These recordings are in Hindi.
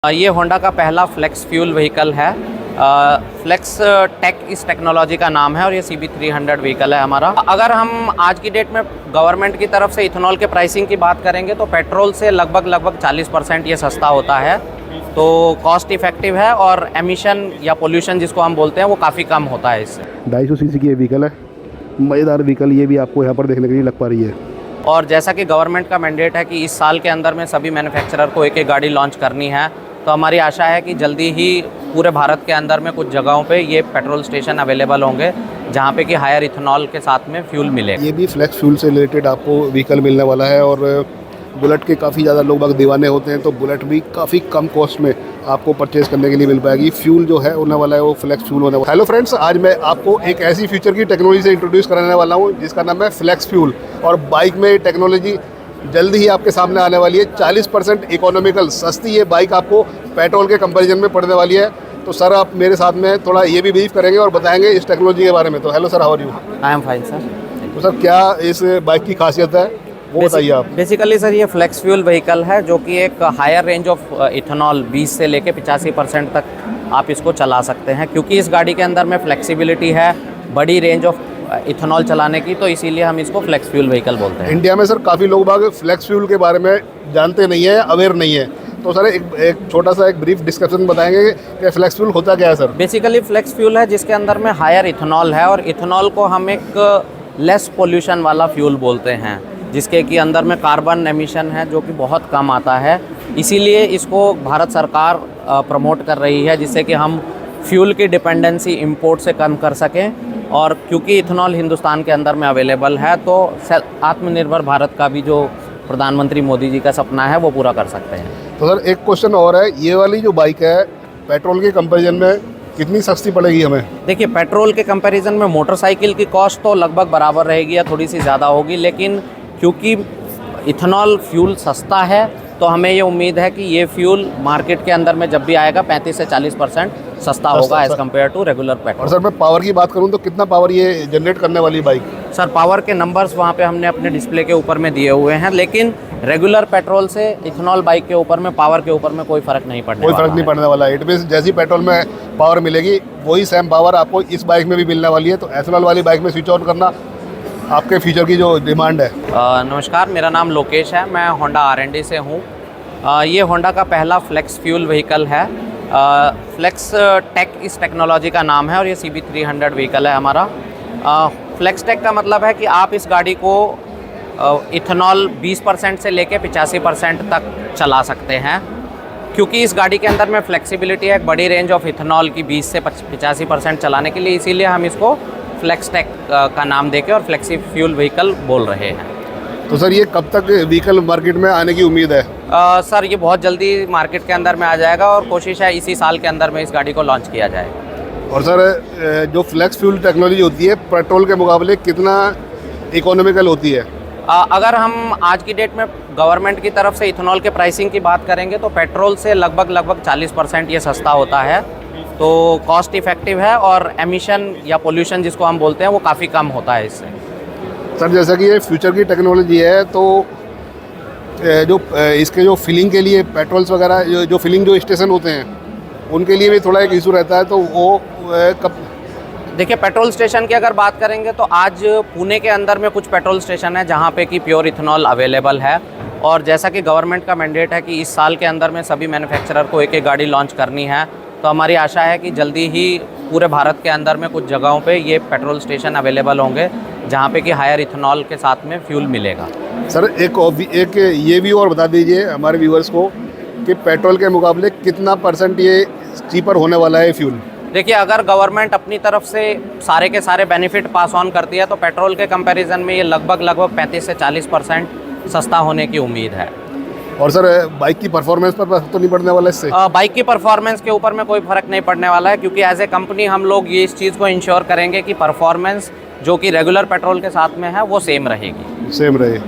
ये होंडा का पहला फ्लेक्स फ्यूल व्हीकल है। फ्लेक्स टेक इस टेक्नोलॉजी का नाम है और ये CB300 व्हीकल है हमारा। अगर हम आज की डेट में गवर्नमेंट की तरफ से इथेनॉल के प्राइसिंग की बात करेंगे तो पेट्रोल से लगभग 40% ये सस्ता होता है, तो कॉस्ट इफेक्टिव है और एमिशन या पोल्यूशन जिसको हम बोलते हैं वो काफ़ी कम होता है इससे। 250 सीसी की ये व्हीकल है, मज़ेदार व्हीकल ये भी आपको यहाँ पर देखने के लिए लग पा रही है। और जैसा कि गवर्नमेंट का मैंडेट है कि इस साल के अंदर में सभी मैन्युफैक्चरर को एक गाड़ी लॉन्च करनी है, तो हमारी आशा है कि जल्दी ही पूरे भारत के अंदर में कुछ जगहों पे ये पेट्रोल स्टेशन अवेलेबल होंगे जहाँ पे कि हायर इथेनॉल के साथ में फ्यूल मिलेगा। ये भी फ्लेक्स फ्यूल से रिलेटेड आपको व्हीकल मिलने वाला है और बुलेट के काफ़ी ज़्यादा लोग बाग दीवाने होते हैं, तो बुलेट भी काफ़ी कम कॉस्ट में आपको परचेज करने के लिए मिल पाएगी। फ्यूल जो है होने वाला है वो फ्लेक्स फ्यूल होने वाला है। हेलो फ्रेंड्स, आज मैं आपको एक ऐसी फ्यूचर की टेक्नोलॉजी से इंट्रोड्यूस कराने वाला हूँ जिसका नाम है फ्लेक्स फ्यूल। और बाइक में टेक्नोलॉजी जल्दी ही आपके सामने आने वाली है। 40% इकोनॉमिकल सस्ती ये बाइक आपको पेट्रोल के कंपैरिजन में पड़ने वाली है। तो सर आप मेरे साथ में थोड़ा ये भी ब्रीफ करेंगे और बताएंगे इस टेक्नोलॉजी के बारे में। तो hello sir, how are you? I am fine sir. तो सर क्या इस बाइक की खासियत है वो बताइए आप। बेसिकली सर ये फ्लेक्स फ्यूल व्हीकल है जो कि एक हायर रेंज ऑफ इथेनॉल 20 से लेके 85% तक आप इसको चला सकते हैं, क्योंकि इस गाड़ी के अंदर में फ्लेक्सिबिलिटी है, बड़ी रेंज ऑफ इथेनॉल चलाने की, तो इसीलिए हम इसको फ्लेक्स फ्यूल व्हीकल बोलते हैं। इंडिया में सर काफ़ी लोग बाग फ्लेक्स फ्यूल के बारे में जानते नहीं है, अवेयर नहीं है, तो सर एक छोटा सा एक ब्रीफ डिस्कशन बताएंगे कि फ्लेक्स फ्यूल होता क्या है सर? बेसिकली फ्लेक्स फ्यूल है जिसके अंदर में हायर इथेनॉल है और इथेनॉल को हम एक लेस पोल्यूशन वाला फ्यूल बोलते हैं, जिसके कि अंदर में कार्बन एमिशन है जो कि बहुत कम आता है। इसीलिए इसको भारत सरकार प्रमोट कर रही है जिससे कि हम फ्यूल की डिपेंडेंसी इंपोर्ट से कम कर सकें, और क्योंकि इथेनॉल हिंदुस्तान के अंदर में अवेलेबल है तो आत्मनिर्भर भारत का भी जो प्रधानमंत्री मोदी जी का सपना है वो पूरा कर सकते हैं। तो सर एक क्वेश्चन और है, ये वाली जो बाइक है पेट्रोल के कंपैरिजन में कितनी सस्ती पड़ेगी हमें? देखिए, पेट्रोल के कंपैरिजन में मोटरसाइकिल की कॉस्ट तो लगभग बराबर रहेगी या थोड़ी सी ज़्यादा होगी, लेकिन क्योंकि इथेनॉल फ्यूल सस्ता है तो हमें ये उम्मीद है कि ये फ्यूल मार्केट के अंदर में जब भी आएगा 35 से 40% सस्ता होगा as compare to regular petrol. और सर मैं पावर की बात करूं तो कितना पावर ये जनरेट करने वाली बाइक? सर पावर के नंबर्स वहाँ पे हमने अपने डिस्प्ले के ऊपर में दिए हुए हैं, लेकिन रेगुलर पेट्रोल से इथेनॉल बाइक के ऊपर में पावर के ऊपर में कोई फ़र्क नहीं पड़ने वाला है। इट मींस जैसी पेट्रोल में पावर मिलेगी वही सेम पावर आपको इस बाइक में भी मिलने वाली है। तो एथेनॉल वाली बाइक में स्विच ऑन करना आपके फीचर की जो डिमांड है। नमस्कार, मेरा नाम लोकेश है, मैं होंडा R&D से हूँ। ये होंडा का पहला फ्लेक्स फ्यूल व्हीकल है। फ्लेक्स टेक इस टेक्नोलॉजी का नाम है और ये CB300 व्हीकल है हमारा। फ्लेक्स टेक का मतलब है कि आप इस गाड़ी को इथेनॉल 20% से लेके 85% तक चला सकते हैं, क्योंकि इस गाड़ी के अंदर में फ्लेक्सिबिलिटी है, एक बड़ी रेंज ऑफ इथेनॉल की 20 से 85% चलाने के लिए, इसीलिए हम इसको फ्लेक्स टेक का नाम देके और फ्लेक्सी फ्यूल व्हीकल बोल रहे हैं। तो सर ये कब तक व्हीकल मार्केट में आने की उम्मीद है? सर ये बहुत जल्दी मार्केट के अंदर में आ जाएगा और कोशिश है इसी साल के अंदर में इस गाड़ी को लॉन्च किया जाए। और सर जो फ्लेक्स फ्यूल टेक्नोलॉजी होती है पेट्रोल के मुकाबले कितना इकोनॉमिकल होती है? अगर हम आज की डेट में गवर्नमेंट की तरफ से इथेनॉल के प्राइसिंग की बात करेंगे तो पेट्रोल से लगभग 40% ये सस्ता होता है, तो कॉस्ट इफेक्टिव है और एमिशन या पोल्यूशन जिसको हम बोलते हैं वो काफ़ी कम होता है इससे। सर जैसा कि ये फ्यूचर की टेक्नोलॉजी है, तो जो इसके जो फिलिंग के लिए पेट्रोल्स वगैरह जो फिलिंग जो स्टेशन होते हैं उनके लिए भी थोड़ा एक इशू रहता है, तो वो कब? देखिए, पेट्रोल स्टेशन की अगर बात करेंगे तो आज पुणे के अंदर में कुछ पेट्रोल स्टेशन है जहाँ पे कि प्योर इथेनॉल अवेलेबल है, और जैसा कि गवर्नमेंट का मैंडेट है कि इस साल के अंदर में सभी मैन्युफैक्चरर को एक गाड़ी लॉन्च करनी है, तो हमारी आशा है कि जल्दी ही पूरे भारत के अंदर में कुछ जगहों पे ये पेट्रोल स्टेशन अवेलेबल होंगे जहाँ पे कि हायर इथेनॉल के साथ में फ्यूल मिलेगा। सर एक ये भी और बता दीजिए हमारे व्यूअर्स को कि पेट्रोल के मुकाबले कितना % ये चीपर होने वाला है फ्यूल? देखिए, अगर गवर्नमेंट अपनी तरफ से सारे के सारे बेनिफिट पास ऑन करती है तो पेट्रोल के कंपैरिजन में ये लगभग 35 से 40% सस्ता होने की उम्मीद है। और सर बाइक की परफॉर्मेंस पर तो नहीं पड़ने वाला इससे? बाइक की परफॉर्मेंस के ऊपर में कोई फ़र्क नहीं पड़ने वाला है, क्योंकि एज ए कंपनी हम लोग ये इस चीज़ को इंश्योर करेंगे कि परफॉर्मेंस जो कि रेगुलर पेट्रोल के साथ में है वो सेम रहेगी। सेम रहे।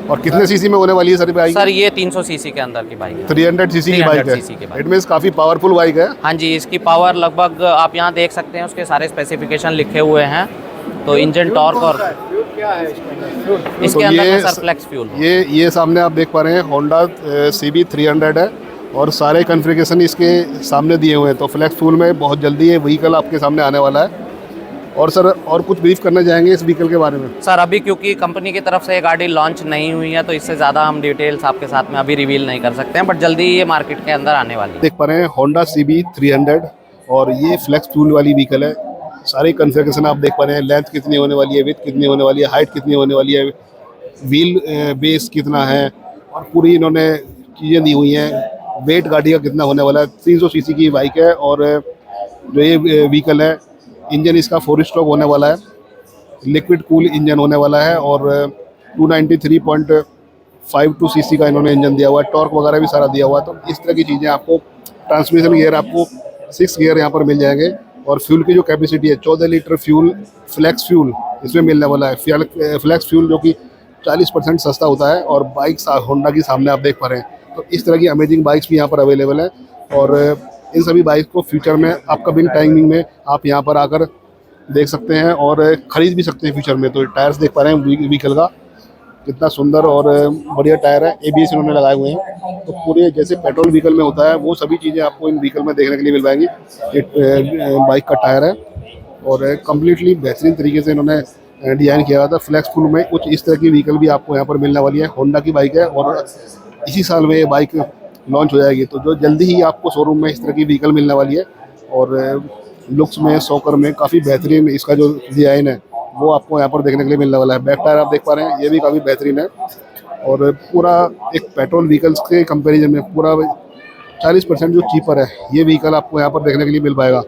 और कितने सीसी में होने वाली है सर बाइक? सर ये 300 सीसी के अंदर की बाइक है। 300 सीसी की बाइक है। इट मींस काफ़ी पावरफुल बाइक है। हाँ जी, इसकी पावर लगभग आप यहाँ देख सकते हैं, उसके सारे स्पेसिफिकेशन लिखे हुए हैं। तो इंजन टॉर्क और इसके अंदर में सर फ्लेक्स फ्यूल। ये सामने आप देख पा रहे हैं होंडा CB300 है और सारे कॉन्फ़िगरेशन इसके सामने दिए हुए हैं। तो फ्लेक्स फ्यूल में बहुत जल्दी ये व्हीकल आपके सामने आने वाला है। और सर और कुछ ब्रीफ करना चाहेंगे इस व्हीकल के बारे में? सर अभी क्योंकि कंपनी की तरफ से ये गाड़ी लॉन्च नहीं हुई है तो इससे ज़्यादा हम डिटेल्स आपके साथ में अभी रिवील नहीं कर सकते हैं, बट जल्दी ये मार्केट के अंदर आने वाली है। देख पा रहे हैं होंडा CB300 और ये फ्लेक्स फ्यूल वाली व्हीकल है। सारी कॉन्फ़िगरेशन आप देख पा रहे हैं, लेंथ कितनी होने वाली है, विड्थ कितनी होने वाली है, हाइट कितनी होने वाली है, व्हील बेस कितना है, और पूरी इन्होंने चीज़ें दी हुई हैं। वेट गाड़ी का कितना होने वाला है। 300 सीसी की बाइक है और जो ये व्हीकल है, इंजन इसका 4 स्ट्रोक होने वाला है, लिक्विड कूल इंजन होने वाला है और 293.52 सीसी का इन्होंने इंजन दिया हुआ है। टॉर्क वगैरह भी सारा दिया हुआ है। तो इस तरह की चीज़ें आपको, ट्रांसमिशन गियर आपको 6 गियर यहाँ पर मिल जाएंगे। और फ्यूल की जो कैपेसिटी है 14 लीटर फ्यूल, फ्लेक्स फ्यूल इसमें मिलने वाला है। फ्लेक्स फ्यूल जो कि 40% सस्ता होता है और बाइक होंडा की सामने आप देख पा रहे हैं। तो इस तरह की अमेजिंग बाइक्स भी यहाँ पर अवेलेबल है और इन सभी बाइक को फ्यूचर में अपकमिंग टाइमिंग में आप यहाँ पर आकर देख सकते हैं और ख़रीद भी सकते हैं फ्यूचर में। तो टायर्स देख पा रहे हैं व्हीकल का, कितना सुंदर और बढ़िया टायर है। ABS इन्होंने लगाए हुए हैं। तो पूरे जैसे पेट्रोल व्हीकल में होता है वो सभी चीज़ें आपको इन व्हीकल में देखने के लिए मिल पाएंगी। ये बाइक का टायर है और कम्प्लीटली बेहतरीन तरीके से इन्होंने डिज़ाइन किया हुआ था। फ्लेक्स फ्यूल में कुछ इस तरह की व्हीकल भी आपको यहाँ पर मिलने वाली है। होंडा की बाइक है और इसी साल में ये बाइक लॉन्च हो जाएगी। तो जो जल्दी ही आपको शोरूम में इस तरह की व्हीकल मिलने वाली है और लुक्स में, शॉकर में काफ़ी बेहतरीन इसका जो डिज़ाइन है वो आपको यहाँ पर देखने के लिए मिलने वाला है। बैक टायर आप देख पा रहे हैं, ये भी काफ़ी बेहतरीन है और पूरा एक पेट्रोल व्हीकल्स के कंपैरिजन में पूरा 40% जो चीपर है ये व्हीकल आपको यहाँ पर देखने के लिए मिल पाएगा।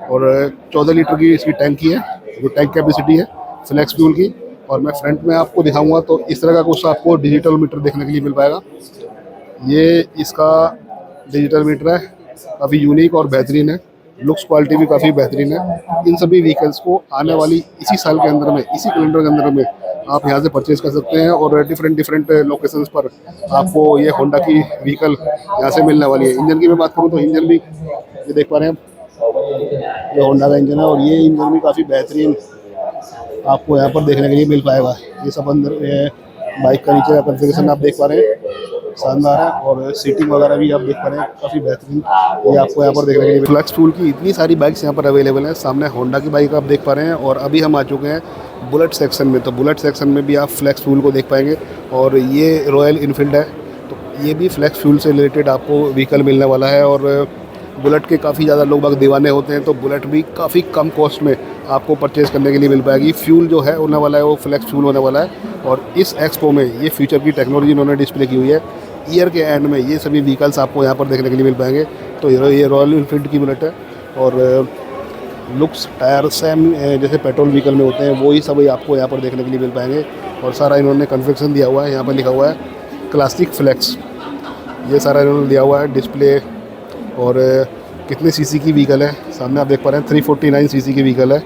और 14 लीटर की इसकी टैंकी है, जो टैंक कैपेसिटी है फ्लेक्स फ्यूल की। और मैं फ्रंट में आपको दिखाऊंगा तो इस तरह का कुछ आपको डिजिटल मीटर देखने के लिए मिल पाएगा। ये इसका डिजिटल मीटर है, काफ़ी यूनिक और बेहतरीन है। लुक्स क्वालिटी भी काफ़ी बेहतरीन है। इन सभी व्हीकल्स को आने वाली इसी साल के अंदर में, इसी कैलेंडर के अंदर में आप यहाँ से परचेज कर सकते हैं और डिफरेंट लोकेशंस पर आपको ये होंडा की व्हीकल यहाँ से मिलने वाली है। इंजन की मैं बात करूँ तो इंजन भी ये देख पा रहे हैं, ये होंडा का इंजन है और ये इंजन भी काफ़ी बेहतरीन आपको यहाँ पर देखने के लिए मिल पाएगा। ये सब अंदर बाइक का नीचे का कॉन्फ़िगरेशन आप देख पा रहे हैं, शानदार है। और सीटिंग वगैरह भी आप देख पा रहे हैं, काफ़ी बेहतरीन ये आपको यहाँ पर देखने के लिए। फ्लेक्स फ्यूल की इतनी सारी बाइक्स यहाँ पर अवेलेबल हैं। सामने होंडा की बाइक आप देख पा रहे हैं और अभी हम आ चुके हैं बुलेट सेक्शन में। तो बुलेट सेक्शन में भी आप फ्लेक्स फ्यूल को देख पाएंगे और ये रॉयल इनफील्ड है। तो ये भी फ्लेक्स फ्यूल से रिलेटेड आपको व्हीकल मिलने वाला है और बुलेट के काफ़ी ज़्यादा लोग बाग दीवाने होते हैं। तो बुलेट भी काफ़ी कम कॉस्ट में आपको परचेज़ करने के लिए मिल पाएगी। फ्यूल जो है होने वाला है वो फ्लेक्स फ्यूल होने वाला है और इस एक्सपो में ये फ्यूचर की टेक्नोलॉजी इन्होंने डिस्प्ले की हुई है। ईयर के एंड में ये सभी व्हीकल्स आपको यहाँ पर देखने के लिए मिल पाएंगे। तो ये रॉयल इनफील्ड की बुलेट है और लुक्स, टायर सेम जैसे पेट्रोल व्हीकल में होते हैं वही सब आपको यहाँ पर देखने के लिए मिल पाएंगे। और सारा इन्होंने कन्फिगरेशन दिया हुआ है, यहाँ पर लिखा हुआ है क्लासिक फ्लेक्स, ये सारा इन्होंने दिया हुआ है डिस्प्ले। और कितने सीसी की व्हीकल है सामने आप देख पा रहे हैं, 349 सीसी की व्हीकल है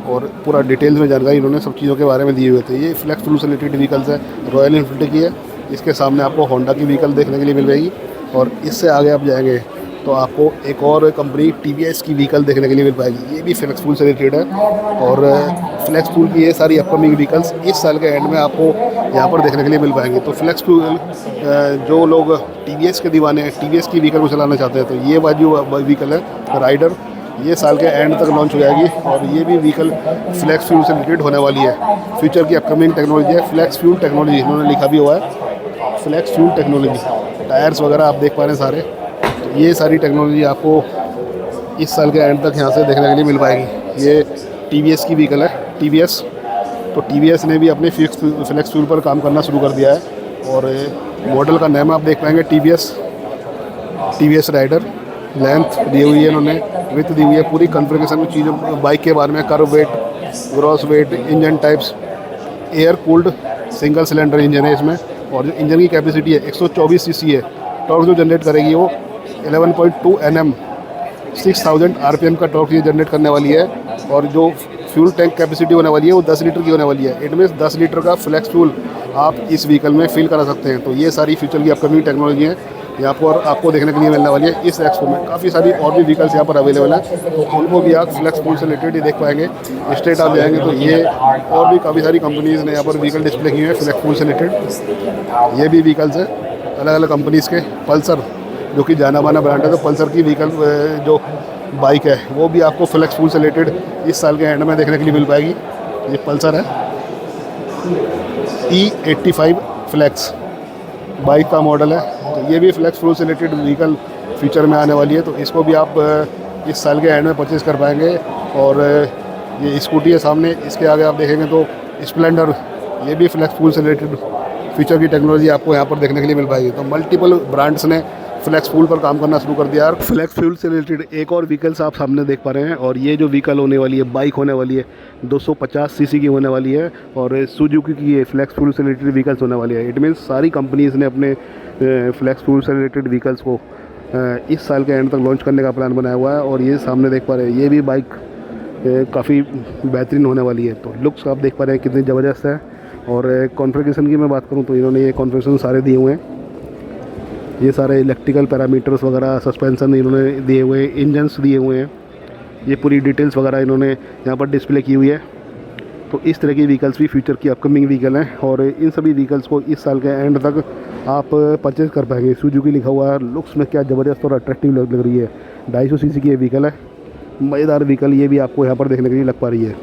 और पूरा डिटेल्स में जानकारी इन्होंने सब चीज़ों के बारे में दिए हुए थे। ये फ्लेक्स फ्यूल से रिलेटेड व्हीकल्स है, रॉयल इनफील्ड की है। इसके सामने आपको होंडा की व्हीकल देखने के लिए मिल जाएगी और इससे आगे आप जाएंगे तो आपको एक और कंपनी TVS की व्हीकल देखने के लिए मिल पाएगी। ये भी फ्लेक्स फ्यूल से रिलेटेड है और फ्लेक्स फ्यूल की ये सारी अपकमिंग व्हीकल्स इस साल के एंड में आपको यहाँ पर देखने के लिए मिल पाएंगे। तो फ्लेक्स फ्यूल जो लोग TVS के दीवाने हैं, TVS की व्हीकल को चलाना चाहते हैं, तो ये वाली व्हीकल है राइडर, ये साल के एंड तक लॉन्च हो जाएगी और ये भी व्हीकल फ्लेक्स फ्यूल से रिलेटेड होने वाली है। फ्यूचर की अपकमिंग टेक्नोलॉजी है फ्लेक्स फ्यूल टेक्नोलॉजी, इन्होंने लिखा भी हुआ है फ्लेक्स फ्यूल टेक्नोलॉजी। टायर्स वगैरह आप देख पा रहे हैं सारे, तो ये सारी टेक्नोलॉजी आपको इस साल के एंड तक यहाँ से देखने के लिए मिल पाएगी। ये TVS की व्हीकल है, TVS। तो TVS ने भी अपने फ्लेक्स फ्यूल पर काम करना शुरू कर दिया है और मॉडल का नाम आप देख पाएंगे TVS राइडर। लेंथ दी हुई है इन्होंने, विथ दी हुई है, पूरी कॉन्फ़िगरेशन में चीज़ों बाइक के बारे में, curve wait, gross weight, engine types, air cooled single cylinder engine है इसमें। और जो इंजन की कैपेसिटी है 124 सीसी है। टॉर्क जो जनरेट करेगी वो 11.2 Nm, 6000 RPM का टॉर्क ये जनरेट करने वाली है। और जो फ्यूल टैंक कैपेसिटी होने वाली है वो 10 लीटर की होने वाली है। इट मीन्स 10 लीटर का फ्लेक्स फ्यूल आप इस व्हीकल में फिल करा सकते हैं। तो ये सारी फ्यूचर की अपकमिंग टेक्नोलॉजी है यहाँ पर आपको देखने के लिए मिलने वाली है। इस एक्सपो में काफ़ी सारी और भी व्हीकल्स यहाँ पर अवेलेबल हैं, तो उनको भी आप फ्लेक्स फ्यूल से रिलेटेड ही देख पाएंगे। स्ट्रेट आप जाएंगे तो ये और भी काफ़ी सारी कंपनीज़ ने यहाँ पर व्हीकल डिस्प्ले किए हैं फ्लेक्स फ्यूल से रिलेटेड। ये भी व्हीकल्स हैं अलग अलग कंपनीज़ के, पल्सर जो कि जाना माना ब्रांड है। तो पल्सर की व्हीकल जो बाइक है वो भी आपको फ्लेक्स फ्यूल से रिलेटेड इस साल के एंड में देखने के लिए मिल पाएगी। ये पल्सर है E85 फ्लेक्स बाइक का मॉडल है। तो ये भी फ्लेक्स फ्यूल से रिलेटेड व्हीकल फ्यूचर में आने वाली है। तो इसको भी आप इस साल के एंड में परचेज़ कर पाएंगे। और ये स्कूटी है सामने, इसके आगे आप देखेंगे तो स्प्लेंडर, ये भी फ्लेक्स फ्यूल से रिलेटेड फीचर की टेक्नोलॉजी आपको यहाँ पर देखने के लिए मिल पाएगी। तो मल्टीपल ब्रांड्स ने फ्लेक्स फ्यूल पर काम करना शुरू कर दिया। यार फ्लेक्स फ्यूल से रिलेटेड एक और व्हीकल्स आप सामने देख पा रहे हैं। और ये जो व्हीकल होने वाली है, बाइक होने वाली है, 250 सीसी की होने वाली है। और सुजुकी की ये फ्लेक्स फ्यूल से रिलेटेड व्हीकल्स होने वाली है। इट मीन्स सारी कंपनीज़ ने अपने फ्लेक्स फ्यूल से रिलेटेड व्हीकल्स को इस साल के एंड तक लॉन्च करने का प्लान बनाया हुआ है। और ये सामने देख पा रहे हैं, ये भी बाइक काफ़ी बेहतरीन होने वाली है। तो लुक्स आप देख पा रहे हैं कितनी ज़बरदस्त है। और कॉन्फ़िगरेशन की मैं बात करूं तो इन्होंने ये कॉन्फ़िगरेशन सारे दिए हुए हैं। ये सारे इलेक्ट्रिकल पैरामीटर्स वगैरह, सस्पेंसन इन्होंने दिए हुए हैं, इंजन्स दिए हुए हैं, ये पूरी डिटेल्स वगैरह इन्होंने यहाँ पर डिस्प्ले की हुई है। तो इस तरह की व्हीकल्स भी फ्यूचर की अपकमिंग व्हीकल हैं। और इन सभी व्हीकल्स को इस साल के एंड तक आप परचेज़ कर पाएंगे। सुजुकी लिखा हुआ है, लुक्स में क्या ज़बरदस्त और अट्रैक्टिव लग रही है। 250 सीसी की ये व्हीकल है, मज़ेदार व्हीकल ये भी आपको यहाँ पर देखने के लिए लग पा रही है।